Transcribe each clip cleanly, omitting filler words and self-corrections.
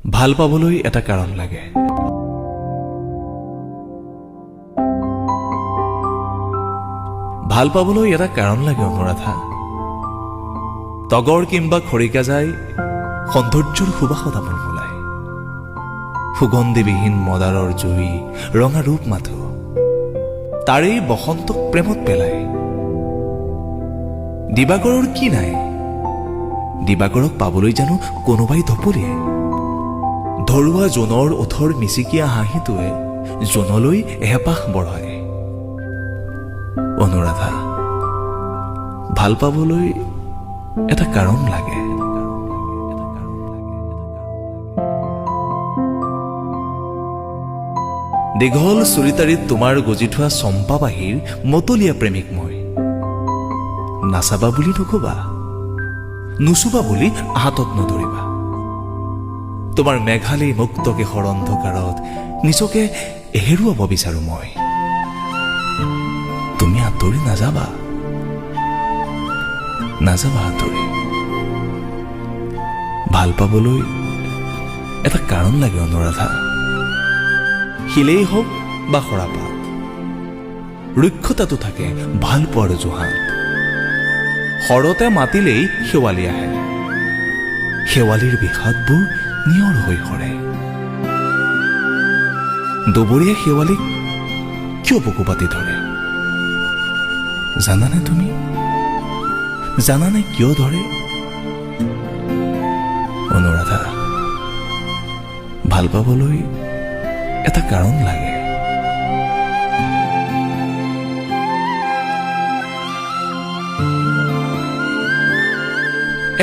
ভাল পাবলৈ এটা কাৰণ লাগে। ভাল পাবলৈ এটা কাৰণ লাগে অনুৰাধা। তগৰ কিম্বা খৰিকাজাই সৌন্দৰ্যৰ সুবাসত আমোল মোলায়। সুগন্ধিবিহীন মদাৰৰ জুই ৰঙা ৰূপ মাথো তাৰেই বসন্তক প্ৰেমত পেলায়। দিবাকৰৰ কি নাই? দিবাকৰক পাবলৈ জানো কোনোবাই ধপলিয়ায়? ধৰুৱা জোনৰ ওঠৰ মিচিকীয়া হাঁহিটোৱে জোনলৈ হেঁপাহ বঢ়ায়। অনুৰাধা, ভাল পাবলৈ এটা কাৰণ লাগে। দীঘল চুলিতাৰিত তোমাৰ গজি থোৱা চম্পা বাহিৰ মতলীয়া প্ৰেমিক মই। নাচাবা বুলি নকবা, নুচুবা বুলি হাতত নধৰিবা। তোমাৰ মেঘালী মুক্ত কেশৰ অন্ধকাৰত নিজকে হেৰুৱাব বিচাৰো মই। তুমি আঁতৰি নাযাবা, নাযাবা আঁতৰি। ভাল পাবলৈ এটা কাৰণ লাগে অনুৰাধা। শিলেই হওক বা সৰাপাত, ৰুক্ষতাটো থাকে ভাল পোৱাৰ জোহান। শৰতে মাতিলেই শেৱালি আহে, শেৱালিৰ বিষাদবোৰ নিয়ৰ হৈ সৰে। দুবৰীয়া শেৱালিক কিয় বুকু পাতি ধৰে জানানে তুমি? জানানে কিয় ধৰে? অনুৰাধা, ভাল পাবলৈ এটা কাৰণ লাগে।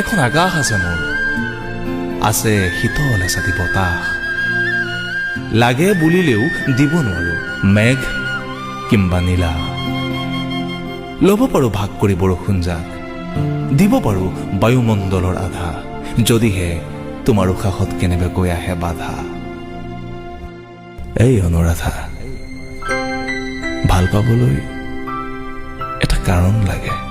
এখন আকাশ আছে মোৰ, আছে শীতল এচাতি বতাহ। লাগে বুলিলেও দিব নোৱাৰো মেঘ কিম্বা নীলা। ল'ব পাৰো ভাগ কৰি বৰষুণ যাক, দিব পাৰো বায়ুমণ্ডলৰ আধা, যদিহে তোমাৰ উশাহত কেনেবাকৈ আহে বাধা। এই অনুৰাধা, ভাল পাবলৈ এটা কাৰণ লাগে।